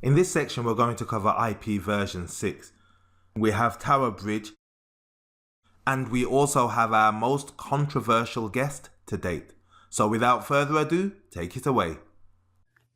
In this section, we're going to cover IP version 6. We have Tower Bridge, and we also have our most controversial guest to date. So without further ado, take it away.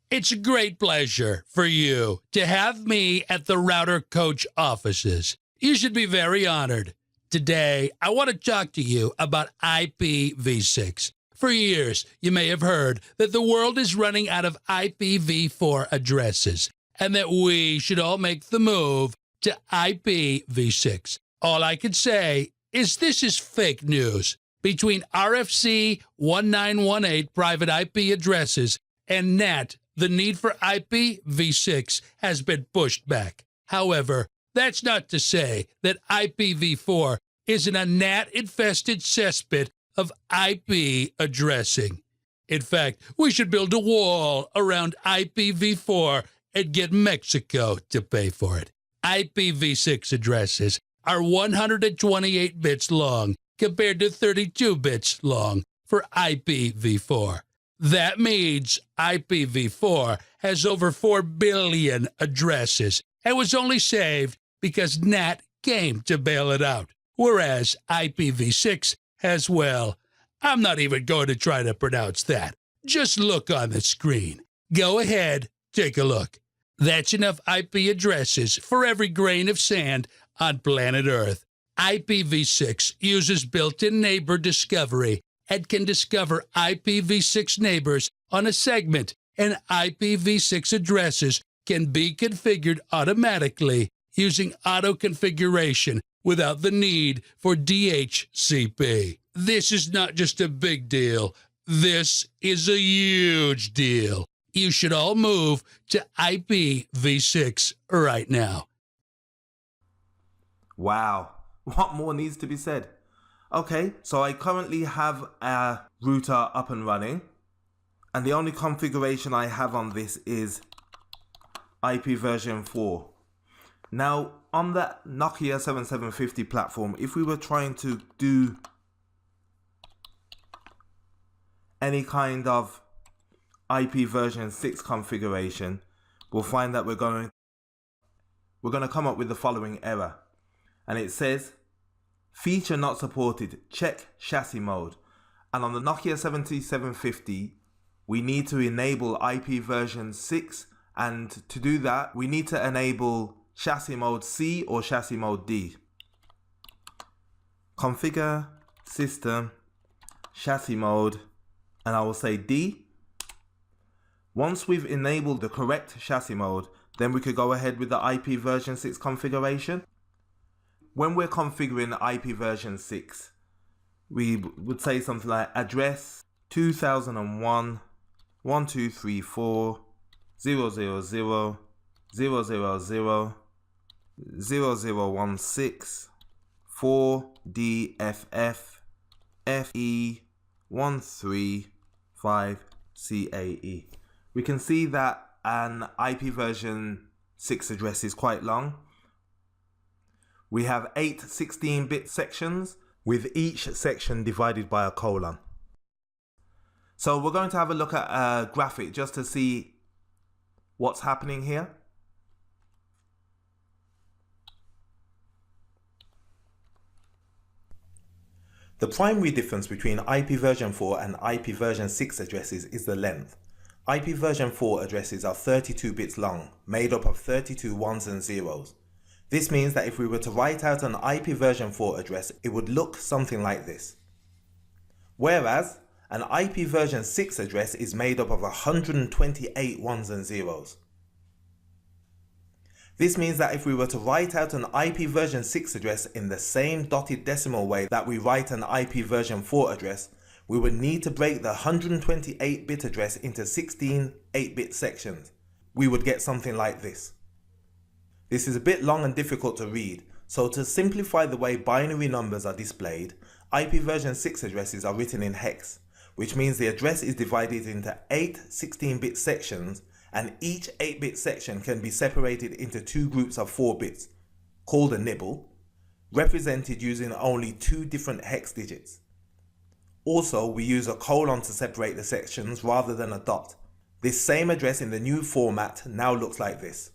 It's a great pleasure for you to have me at the Router Coach offices. You should be very honored. Today, I want to talk to you about IPv6. For years, you may have heard that the world is running out of IPv4 addresses and that we should all make the move to IPv6. All I can say is this is fake news. Between RFC 1918 private IP addresses and NAT, the need for IPv6 has been pushed back. However, that's not to say that IPv4 isn't a NAT-infested cesspit of IP addressing. In fact, we should build a wall around IPv4 and get Mexico to pay for it. IPv6 addresses are 128 bits long compared to 32 bits long for IPv4. That means IPv4 has over 4 billion addresses and was only saved because NAT came to bail it out. Whereas IPv6 has, well, I'm not even going to try to pronounce that. Just look on the screen. Go ahead, take a look. That's enough IP addresses for every grain of sand on planet Earth. IPv6 uses built-in neighbor discovery and can discover IPv6 neighbors on a segment, and IPv6 addresses can be configured automatically using auto-configuration without the need for DHCP. This is not just a big deal. This is a huge deal. You should all move to IPv6 right now. Wow, what more needs to be said? Okay, so I currently have a router up and running, and the only configuration I have on this is IP version 4. Now, on the Nokia 7750 platform, if we were trying to do any kind of IP version 6 configuration, we'll find that we're going to come up with the following error. And it says, feature not supported, check chassis mode. And on the Nokia 7750, we need to enable IP version 6. And to do that, we need to enable chassis mode C or chassis mode D. Configure system chassis mode, and I will say D. Once we've enabled the correct chassis mode, then we could go ahead with the IP version 6 configuration. When we're configuring IP version 6, we would say something like address 2001 1234 000 000 0016 4DFF FE135 CAE. We can see that an IP version 6 address is quite long. We have 8 16-bit sections, with each section divided by a colon. So we're going to have a look at a graphic just to see what's happening here. The primary difference between IP version 4 and IP version 6 addresses is the length. IP version 4 addresses are 32 bits long, made up of 32 ones and zeros. This means that if we were to write out an IP version 4 address, it would look something like this. Whereas an IP version 6 address is made up of 128 ones and zeros. This means that if we were to write out an IP version 6 address in the same dotted decimal way that we write an IP version 4 address, we would need to break the 128-bit address into 16 8-bit sections. We would get something like this. This is a bit long and difficult to read, so to simplify the way binary numbers are displayed, IP version 6 addresses are written in hex, which means the address is divided into 8 16-bit sections, and each 8-bit section can be separated into 2 groups of 4 bits, called a nibble, represented using only 2 different hex digits. Also, we use a colon to separate the sections rather than a dot. This same address in the new format now looks like this.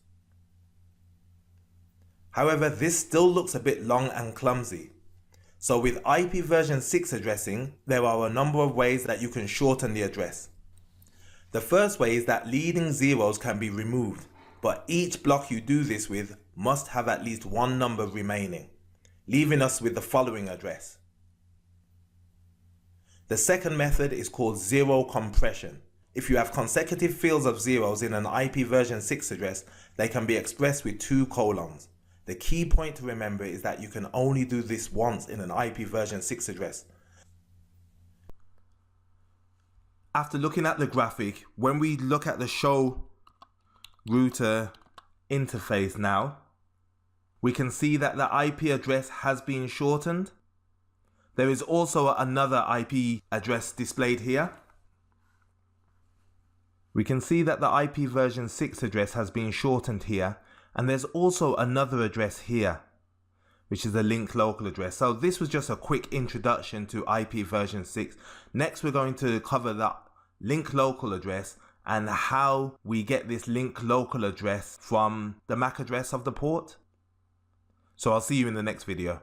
However, this still looks a bit long and clumsy. So with IPv6 addressing, there are a number of ways that you can shorten the address. The first way is that leading zeros can be removed, but each block you do this with must have at least one number remaining, leaving us with the following address. The second method is called zero compression. If you have consecutive fields of zeros in an IPv6 address, they can be expressed with 2 colons. The key point to remember is that you can only do this once in an IPv6 address. After looking at the graphic, when we look at the show router interface now, we can see that the IP address has been shortened. There is also another IP address displayed here. We can see that the IPv6 address has been shortened here, and there's also another address here, which is a link local address. So this was just a quick introduction to IPv6. Next, we're going to cover the link local address and how we get this link local address from the MAC address of the port. So I'll see you in the next video.